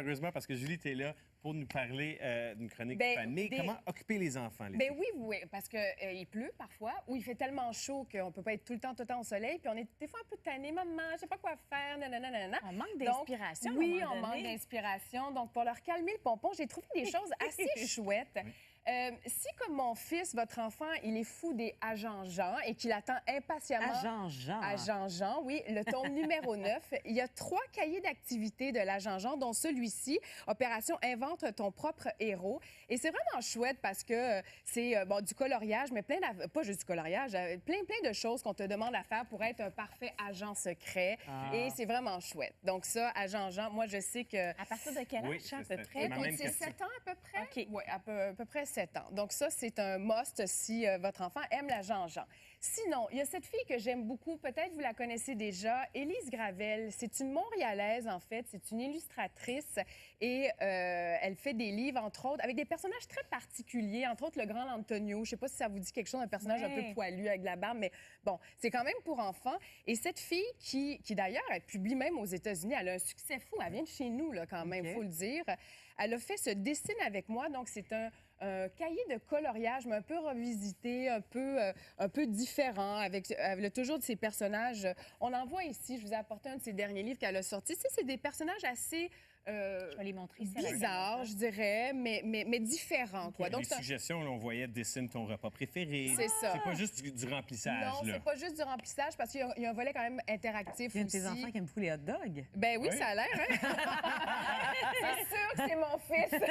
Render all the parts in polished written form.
Heureusement, parce que Julie, tu es là pour nous parler d'une chronique Ben, famille. Comment occuper les enfants, l'été? Ben oui, parce qu'il pleut parfois, ou il fait tellement chaud qu'on peut pas être tout le temps au soleil, puis on est des fois un peu tanné, maman, je sais pas quoi faire, nanana. On manque Donc, d'inspiration. oui, on manque d'inspiration. Donc, pour leur calmer le pompon, j'ai trouvé des choses assez chouettes. Si, comme mon fils, votre enfant, il est fou des à Jean-Jean et qu'il attend impatiemment... À Jean-Jean. À Jean-Jean, oui, le tome numéro 9. Il y a 3 cahiers d'activités de la Jean-Jean, dont celui-ci, Opération Invente ton propre héros. Et c'est vraiment chouette parce que c'est du coloriage, mais pas juste du coloriage, plein de choses qu'on te demande à faire pour être un parfait agent secret. Et c'est vraiment chouette. Donc ça, à Jean-Jean, moi, je sais que... À partir de quel âge, à peu près? Écoute, c'est 7 ans à peu près. OK. Oui, à peu près 7 ans. Donc ça, c'est un must si votre enfant aime la Jean-Jean. Sinon, il y a cette fille que j'aime beaucoup, peut-être vous la connaissez déjà, Élise Gravel. C'est une Montréalaise, en fait. C'est une illustratrice et elle fait des livres, entre autres, avec des personnages très particuliers, entre autres le grand Antonio. Je sais pas si ça vous dit quelque chose, un personnage un peu poilu avec de la barbe, mais bon, c'est quand même pour enfants. Et cette fille qui d'ailleurs, elle publie même aux États-Unis, elle a un succès fou. Elle vient de chez nous, là, quand même, faut le dire. Elle a fait ce dessin avec moi, donc c'est un cahier de coloriage, mais un peu revisité, un peu différent, avec toujours de ces personnages. On en voit ici, je vous ai apporté un de ses derniers livres qu'elle a sorti. Tu sais, c'est des personnages assez je vais les montrer ici. bizarres, je dirais, mais différents. Quoi. Donc, les suggestions, là, on voyait dessine ton repas préféré. C'est ça. C'est pas juste du remplissage. Non, là. c'est pas juste du remplissage parce qu'il y a un volet quand même interactif. Il y a un de aussi. tes enfants qui aime beaucoup les hot dogs. Ben oui, Oui. ça a l'air, hein? C'est sûr que c'est mon fils.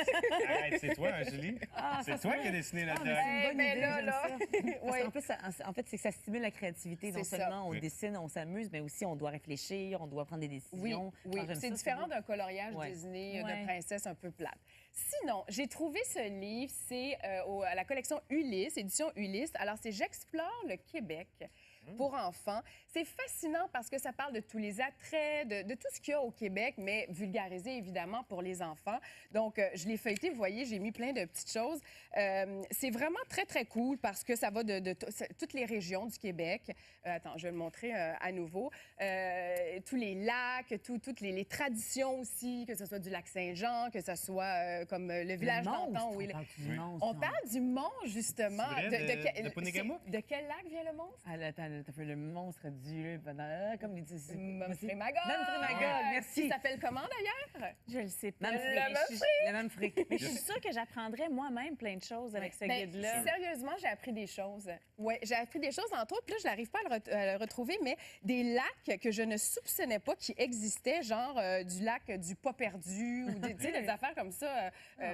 Arrête, c'est toi, hein, Julie? c'est toi qui as dessiné la Ah, dog. mais c'est une bonne ben idée, là, j'aime là. ça. Parce Oui. qu'en plus, en fait, c'est que ça stimule la créativité. Non C'est seulement on Oui. dessine, on s'amuse, mais aussi on doit réfléchir, on doit prendre des Oui, décisions. oui. Ah, j'aime C'est ça, différent beau. d'un coloriage Ouais. Disney Ouais. de princesse un peu plate. Sinon, j'ai trouvé ce livre, c'est à la collection Ulysse, édition Ulysse. Alors, c'est J'explore le Québec pour enfants. C'est fascinant parce que ça parle de tous les attraits, de tout ce qu'il y a au Québec, mais vulgarisé évidemment pour les enfants. Donc, je l'ai feuilleté, vous voyez, j'ai mis plein de petites choses. C'est vraiment très cool parce que ça va de toutes les régions du Québec. Attends, je vais le montrer à nouveau. Tous les lacs, toutes les traditions aussi, que ce soit du lac Saint-Jean, que ce soit comme le village d'antan. On parle du monstre. On parle du mont, justement. C'est vrai, de Ponégamouk? De quel lac vient le monstre? Ah, là, attends, t'as fait le monstre du... Comme les... Memphremagog. Memphremagog, merci. Qui s'appelle comment, d'ailleurs? Je le sais pas. Le même fric. Mais je suis sûre que j'apprendrais moi-même plein de choses avec ce Ben, guide-là. sérieusement, j'ai appris des choses. Oui, j'ai appris des choses, entre autres, puis là, je n'arrive pas à le retrouver, mais des lacs que je ne soupçonnais pas qui existaient, genre du lac du Pas-Perdu ou tu sais, des affaires comme ça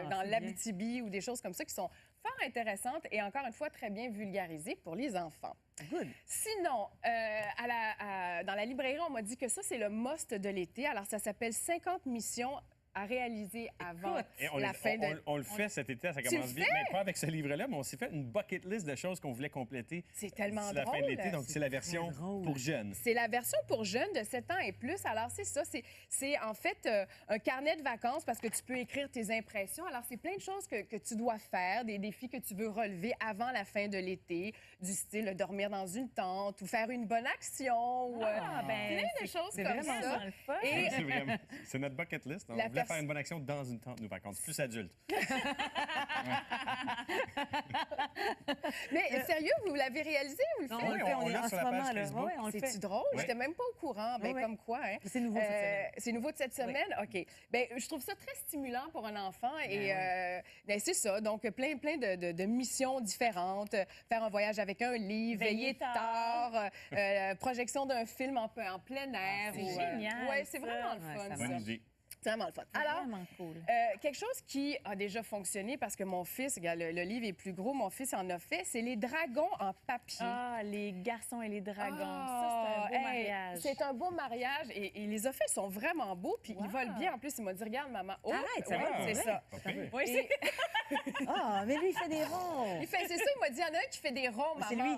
dans c'est l'Abitibi ou des choses comme ça qui sont fort intéressantes et encore une fois très bien vulgarisées pour les enfants. Good. Sinon, dans la librairie, on m'a dit que ça, c'est le must de l'été. Alors, ça s'appelle 50 missions à réaliser avant Et la fin de... on le fait cet été, ça Tu commence le bien. fais? Mais pas avec ce livre-là, mais on s'est fait une bucket list de choses qu'on voulait compléter C'est tellement d'ici la fin de drôle. l'été. Donc, c'est la version drôle. pour jeunes. C'est la version pour jeunes de 7 ans et plus. Alors, c'est ça. C'est en fait un carnet de vacances parce que tu peux écrire tes impressions. Alors, c'est plein de choses que tu dois faire, des défis que tu veux relever avant la fin de l'été, du style dormir dans une tente ou faire une bonne action. Ou, plein de choses c'est comme vraiment ça. le fun. Et C'est notre bucket list. On La voulait pers- faire une bonne action dans une tente, nous, par contre. Plus adulte. mais sérieux, vous l'avez réalisé ou le Non, faites? on le fait, on on est l'a en sur ce la page moment, là. Facebook. Ouais, on le fait. C'est-tu drôle? Ouais. J'étais même pas au courant. Ben, Ouais. comme quoi, hein? C'est nouveau cette semaine. C'est nouveau de cette semaine? OK. Ben, je trouve ça très stimulant pour un enfant. Et ben, c'est ça. Donc, plein de missions différentes. Faire un voyage avec un livre, veiller tard, projection d'un film en plein air. c'est génial, Oui, c'est ça. vraiment le Ouais, fun, ça ça. Bonne idée. C'est vraiment le fun. Alors, Vraiment cool. quelque chose qui a déjà fonctionné parce que mon fils, regarde, le livre est plus gros, mon fils en a fait, c'est les dragons en papier. Ah, les garçons et les dragons. Ah, ça, c'est un beau hey, mariage. C'est un beau mariage et il les a fait, ils sont vraiment beaux, puis ils volent bien. En plus, il m'a dit, regarde, maman. Oh, Arrête, ça ouais, va, c'est ouais. ça. Pas pire. Oui, Et- Ah, mais lui, il fait des ronds. c'est ça, il m'a dit, il y en a un qui fait des ronds, maman. C'est lui.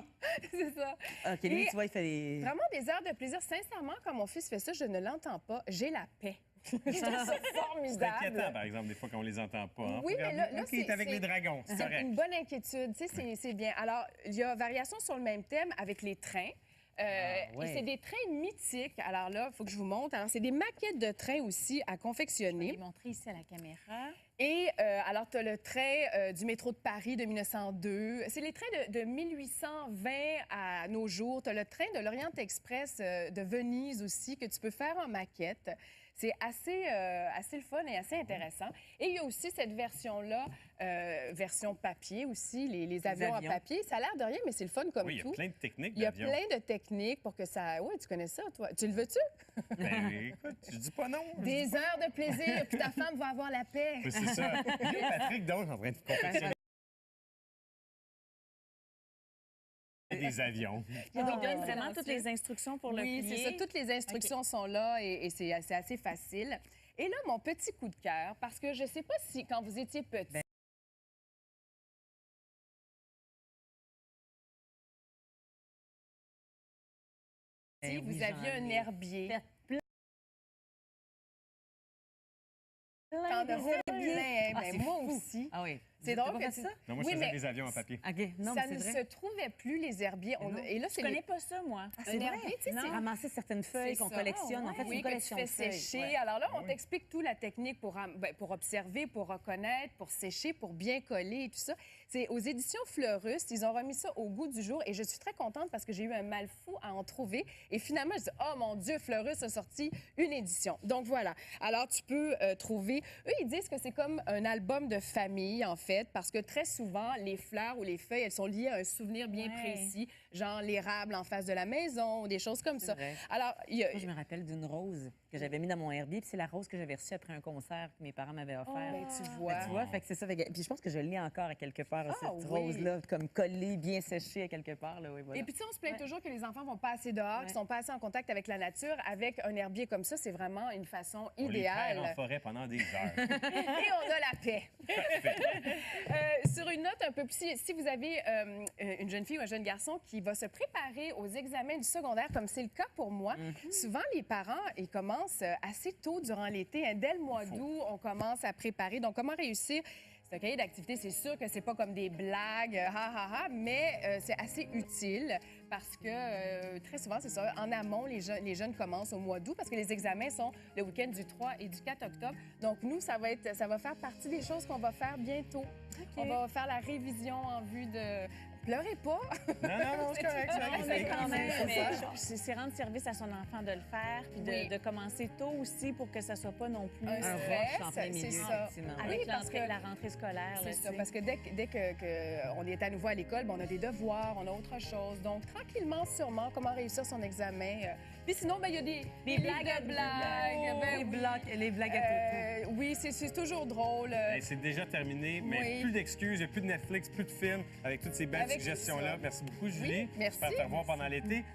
C'est ça. OK, lui, Et tu vois, il fait des... Vraiment des heures de plaisir. Sincèrement, quand mon fils fait ça, je ne l'entends pas. J'ai la paix. Je trouve ça C'est formidable. inquiétant, par exemple, des fois, quand on les entend pas. Hein. Oui, mais Regarde, là, OK, il est avec les dragons. C'est C'est correct. une bonne inquiétude. Tu sais, c'est bien. Alors, il y a variation sur le même thème avec les trains. ouais. Et c'est des trains mythiques. Alors là, il faut que je vous montre. Alors, c'est des maquettes de trains aussi à Je vais confectionner. les montrer ici à la caméra. Et alors, tu as le train du métro de Paris de 1902. C'est les trains de 1820 à nos jours. Tu as le train de l'Orient Express de Venise aussi que tu peux faire en maquette. C'est assez le fun et assez intéressant. Et il y a aussi cette version-là, version papier aussi, les avions avions. en papier. Ça a l'air de rien, mais c'est le fun comme Oui, il y a tout. plein de techniques Il y a d'avion. plein de techniques pour que ça... Oui, tu connais ça, toi. Tu le veux-tu? Ben, écoute, je dis pas non. Des heures de plaisir, puis ta femme va avoir la paix. C'est ça. Yo, Patrick, donc, en train de confectionner des avions. Il y a Il des donne gars vraiment silencieux. toutes les instructions pour le Oui, plier. c'est ça. Toutes les instructions sont là et c'est assez facile. Et là, mon petit coup de cœur, parce que je ne sais pas si, quand vous étiez petit, Ben vous oui, aviez j'en un ai herbier. fait plein T'en as des fait herbiers. plein, hein? Ah, Ben, c'est moi fou. aussi. Ah oui. C'est T'as drôle pas que fait tu... ça? Non, moi, Oui, je faisais mais des avions en papier. OK. Non, ça mais ne c'est se vrai. trouvait plus, les herbiers. non. Et là, Je c'est connais pas ça, moi. Ah, un c'est vrai. herbier, tu sais, c'est... Ramasser certaines feuilles C'est qu'on ça. collectionne. Ah, En fait, c'est Oui, une que tu collection fais de feuilles. sécher. Ouais. Alors là, on Oui. t'explique toute la technique pour observer, pour reconnaître, pour sécher, pour bien coller et tout ça. C'est aux éditions Fleurus. Ils ont remis ça au goût du jour et je suis très contente parce que j'ai eu un mal fou à en trouver. Et finalement, je dis, oh mon Dieu, Fleurus a sorti une édition. Donc voilà. Alors, tu peux trouver... Eux, ils disent que c'est comme un album de famille, en fait, parce que très souvent, les fleurs ou les feuilles, elles sont liées à un souvenir bien Ouais. précis, genre l'érable en face de la maison ou des choses comme ça. vrai. Alors, il y a... Moi, je me rappelle d'une rose que j'avais mis dans mon herbier, puis c'est la rose que j'avais reçue après un concert que mes parents m'avaient offert. Ben, tu vois. Tu vois, fait que c'est ça. Puis je pense que je l'ai encore à quelque part, cette oui. rose-là, comme collée, bien séchée à quelque part. Là, oui, voilà. Et puis, tu sais, on se plaint toujours que les enfants vont pas assez dehors, qu'ils sont pas assez en contact avec la nature. Avec un herbier comme ça, c'est vraiment une façon On les perd en idéale. forêt pendant des heures. Et on a la paix. Sur une note un peu plus, si vous avez une jeune fille ou un jeune garçon qui va se préparer aux examens du secondaire, comme c'est le cas pour moi, souvent les parents, ils commencent assez tôt durant l'été. Hein. Dès le mois d'août, on commence à préparer. Donc, comment réussir? C'est un cahier d'activité, c'est sûr que c'est pas comme des blagues, mais c'est assez utile parce que très souvent, c'est ça, en amont, les jeunes commencent au mois d'août parce que les examens sont le week-end du 3 et du 4 octobre. Donc, nous, ça va faire partie des choses qu'on va faire bientôt. On va faire la révision en vue de... Pleurez pas! Non, c'est correct. ça Non, arrive. mais quand même, C'est ça. c'est rendre service à son enfant de le faire, puis Oui. de commencer tôt aussi pour que ça soit pas non plus Un un stress, rush en plein c'est milieu, ça. effectivement. avec Oui, parce que- la rentrée scolaire. C'est là, ça, tu sais. parce que dès que on est à nouveau à l'école, ben, on a des devoirs, on a autre chose. Donc, tranquillement, sûrement, comment réussir son examen. Puis sinon, ben, il y a des blagues livres à de blagues. Ben, les blagues à toto. oui, c'est toujours drôle. Hey, c'est déjà terminé, mais Oui. plus d'excuses, il n'y a plus de Netflix, plus de films, avec toutes ces belles Avec tout suggestions-là. ça. Merci beaucoup, Julie. Oui, merci. J'espère te revoir pendant l'été.